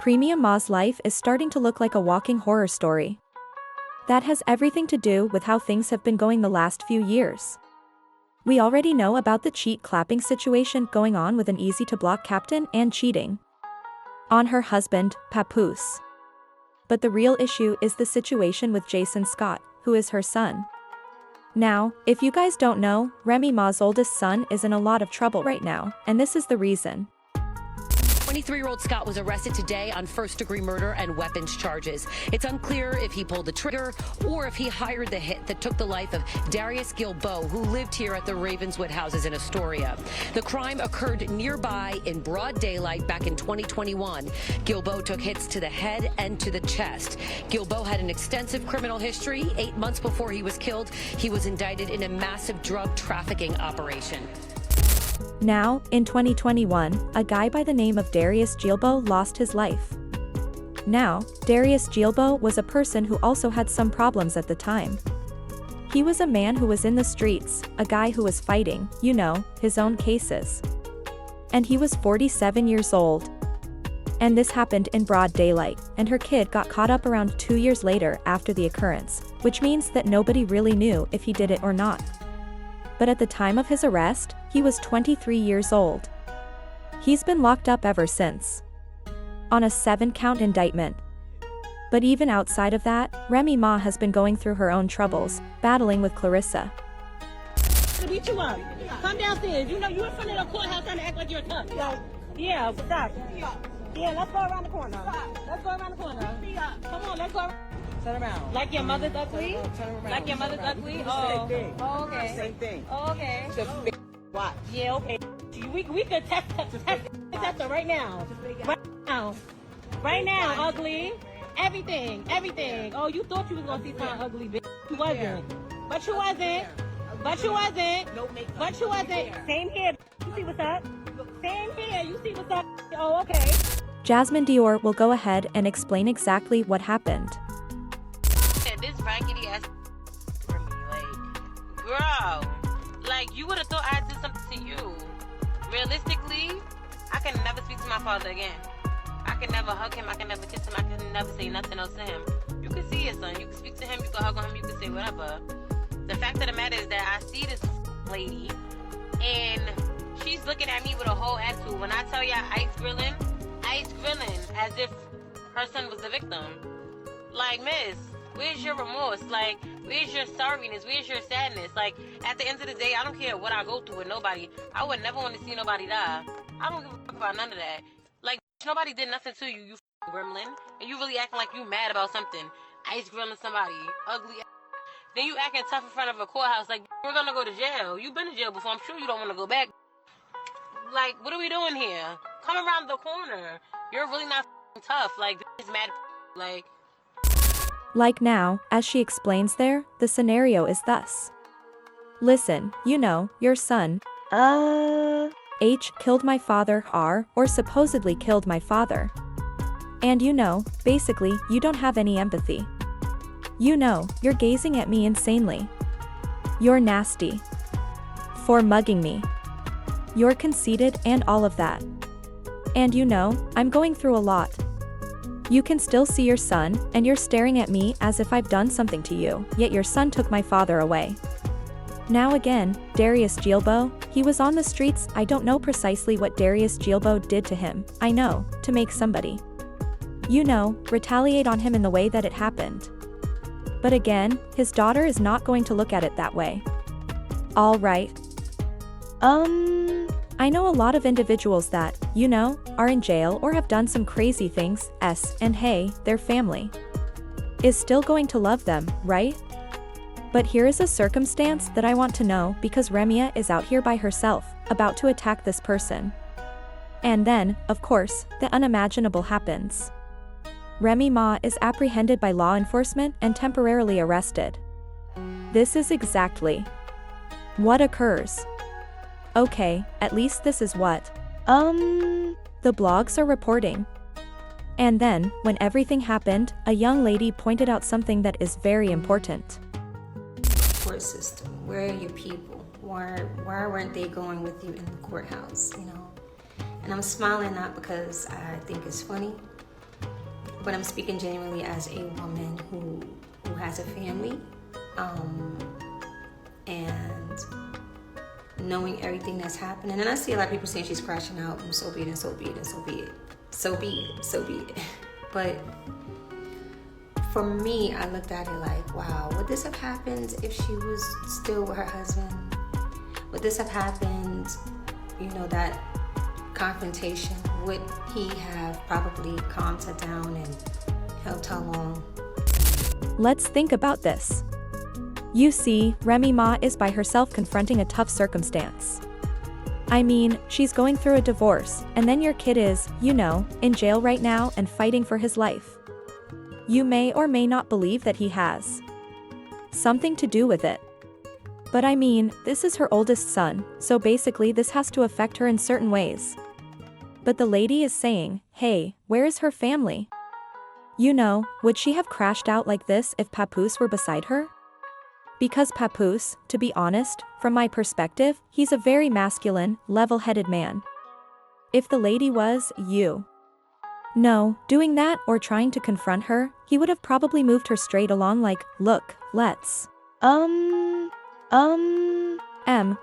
Premium Ma's life is starting to look like a walking horror story. That has everything to do with how things have been going the last few years. We already know about the cheat clapping situation going on with an easy-to-block captain and cheating on her husband, Papoose. But the real issue is the situation with Jason Scott, who is her son. Now, if you guys don't know, Remy Ma's oldest son is in a lot of trouble right now, and this is the reason. 23-year-old Scott was arrested today on first-degree murder and weapons charges. It's unclear if he pulled the trigger or if he hired the hit that took the life of Darius Gilbo, who lived here at the Ravenswood houses in Astoria. The crime occurred nearby in broad daylight back in 2021. Gilbo took hits to the head and to the chest. Gilbo had an extensive criminal history. 8 months before he was killed, he was indicted in a massive drug trafficking operation. Now, in 2021, a guy by the name of Darius Gilbo lost his life. Now, Darius Gilbo was a person who also had some problems at the time. He was a man who was in the streets, a guy who was fighting, you know, his own cases. And he was 47 years old. And this happened in broad daylight, and her kid got caught up around 2 years later after the occurrence, which means that nobody really knew if he did it or not. But at the time of his arrest, he was 23 years old. He's been locked up ever since, on a 7-count indictment. But even outside of that, Remy Ma has been going through her own troubles, battling with Clarissa. Beat you up. Come downstairs. You know you in front of the courthouse trying to act like you're tough. Yeah, stop. Yeah, let's go around the corner. Let's go around the corner. Come on, let's go. Turn around. Like your mother's ugly? Turn around. Like your mother's ugly? Oh. Same thing. Oh, okay. Same thing. Oh, okay. Just big watch. Yeah, okay. We could test her right now. Right now. Right now, ugly. Everything. Oh, you thought you was gonna see something ugly, bitch. You wasn't. But you wasn't. But you wasn't. But you wasn't. Same here. You see what's up? Same here. You see what's up? Oh, okay. Jasmine Dior will go ahead and explain exactly what happened. This raggedy ass for me, like, girl, like, you would have thought I did something to you. Realistically, I can never speak to my father again. I can never hug him, I can never kiss him, I can never say nothing else to him. You can see your son, you can speak to him, you can hug on him, you can say whatever. The fact of the matter is that I see this lady, and she's looking at me with a whole attitude. When I tell y'all ice grilling, as if her son was the victim. Like, miss, where's your remorse? Like, where's your sorriness? Where's your sadness? Like, at the end of the day, I don't care what I go through with nobody. I would never want to see nobody die. I don't give a fuck about none of that. Like, nobody did nothing to you, you gremlin. And you really acting like you mad about something. Ice grilling somebody. Ugly ass. Then you acting tough in front of a courthouse. Like, we're gonna go to jail. You've been to jail before. I'm sure you don't want to go back. Like, what are we doing here? Come around the corner. You're really not tough. Like, it's mad. Like now, as she explains there, the scenario is thus. Listen, you know, your son, H killed my father, R, or supposedly killed my father. And you know, basically, you don't have any empathy. You know, you're gazing at me insanely. You're nasty. For mugging me. You're conceited and all of that. And you know, I'm going through a lot. You can still see your son, and you're staring at me as if I've done something to you, yet your son took my father away. Now again, Darius Gilbo, he was on the streets. I don't know precisely what Darius Gilbo did to him, I know, to make somebody, you know, retaliate on him in the way that it happened. But again, his daughter is not going to look at it that way. Alright. I know a lot of individuals that, you know, are in jail or have done some crazy things, and hey, their family is still going to love them, right? But here is a circumstance that I want to know because Remy is out here by herself, about to attack this person. And then, of course, the unimaginable happens. Remy Ma is apprehended by law enforcement and temporarily arrested. This is exactly what occurs. Okay, at least this is what the blogs are reporting. And then, when everything happened, a young lady pointed out something that is very important. Court system, where are your people? Why weren't they going with you in the courthouse, you know? And I'm smiling not because I think it's funny, but I'm speaking genuinely as a woman who has a family, and knowing everything that's happening. And I see a lot of people saying she's crashing out, and so be it, and so be it, and so be it. So be it, so be it. But for me, I looked at it like, wow, would this have happened if she was still with her husband? Would this have happened, that confrontation? Would he have probably calmed her down and helped her along? Let's think about this. You see, Remy Ma is by herself confronting a tough circumstance. I mean, she's going through a divorce, and then your kid is, in jail right now and fighting for his life. You may or may not believe that he has something to do with it. But I mean, this is her oldest son, so basically this has to affect her in certain ways. But the lady is saying, hey, where is her family? Would she have crashed out like this if Papoose were beside her? Because Papoose, to be honest, from my perspective, he's a very masculine, level-headed man. If the lady was, doing that or trying to confront her, he would have probably moved her straight along like, look, let's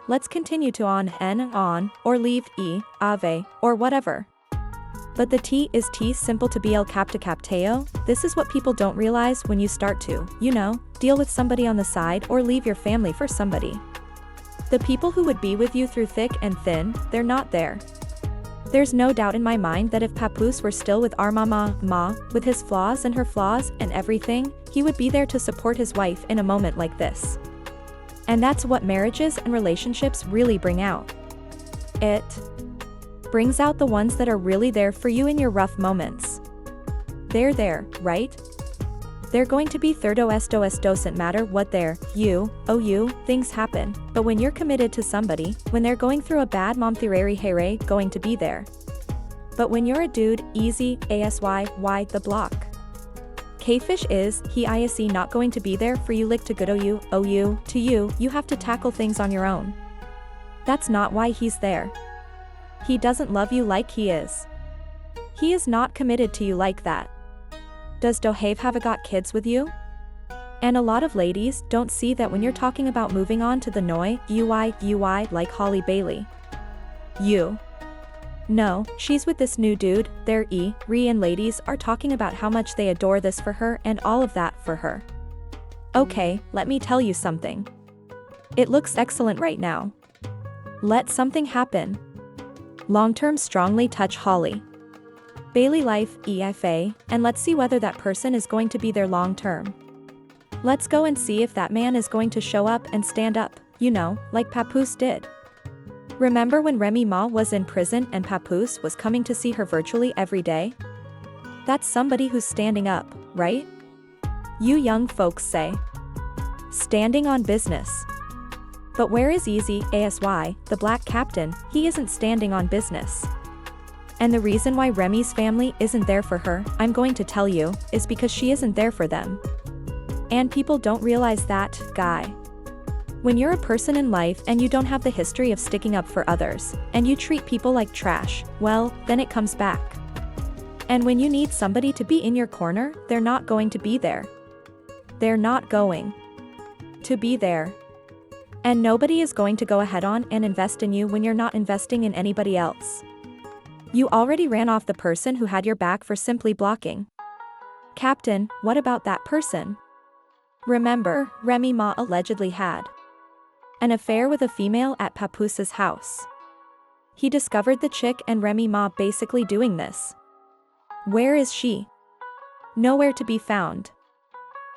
let's continue to on, or leave, ave, or whatever. But the T is T simple to be el capta capteo. This is what people don't realize when you start to, deal with somebody on the side or leave your family for somebody. The people who would be with you through thick and thin, they're not there. There's no doubt in my mind that if Papoose were still with our ma, with his flaws and her flaws and everything, he would be there to support his wife in a moment like this. And that's what marriages and relationships really bring out. It brings out the ones that are really there for you in your rough moments. They're there, right? They're going to be thirdo esto doesn't matter what things happen, but when you're committed to somebody, when they're going through a bad momthireri here, going to be there. But when you're a dude, easy, why the block? K-fish is, he is not going to be there for you lick to good to you have to tackle things on your own. That's not why he's there. He doesn't love you like he is. He is not committed to you like that. Does Dohave have got kids with you? And a lot of ladies don't see that when you're talking about moving on to the noi, UI like Holly Bailey. No, she's with this new dude, their and ladies are talking about how much they adore this for her and all of that for her. Okay, let me tell you something. It looks excellent right now. Let something happen. Long-term strongly touch Holly Bailey life, EFA, and let's see whether that person is going to be there long-term. Let's go and see if that man is going to show up and stand up, like Papoose did. Remember when Remy Ma was in prison and Papoose was coming to see her virtually every day? That's somebody who's standing up, right? You young folks say. Standing on business. But where is Easy, ASY, the black captain? He isn't standing on business. And the reason why Remy's family isn't there for her, I'm going to tell you, is because she isn't there for them. And people don't realize that, guy. When you're a person in life and you don't have the history of sticking up for others, and you treat people like trash, well, then it comes back. And when you need somebody to be in your corner, they're not going to be there. They're not going to be there. And nobody is going to go ahead on and invest in you when you're not investing in anybody else. You already ran off the person who had your back for simply blocking. Captain, what about that person? Remember, Remy Ma allegedly had an affair with a female at Papoose's house. He discovered the chick and Remy Ma basically doing this. Where is she? Nowhere to be found.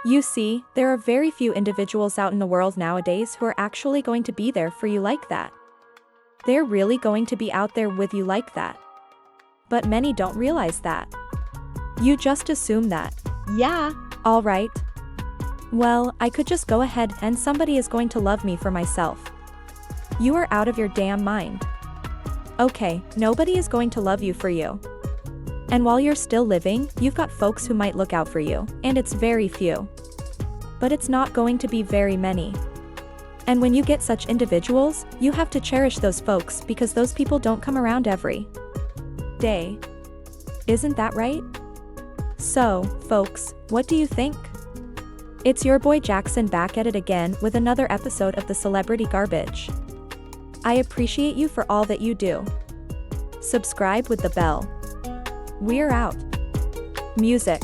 You see, there are very few individuals out in the world nowadays who are actually going to be there for you like that. They're really going to be out there with you like that. But many don't realize that. You just assume that. Yeah, alright. Well, I could just go ahead and somebody is going to love me for myself. You are out of your damn mind. Okay, nobody is going to love you for you. And while you're still living, you've got folks who might look out for you, and it's very few. But it's not going to be very many. And when you get such individuals, you have to cherish those folks because those people don't come around every day. Isn't that right? So, folks, what do you think? It's your boy Jackson back at it again with another episode of the Celebrity Garbage. I appreciate you for all that you do. Subscribe with the bell. We're out. Music.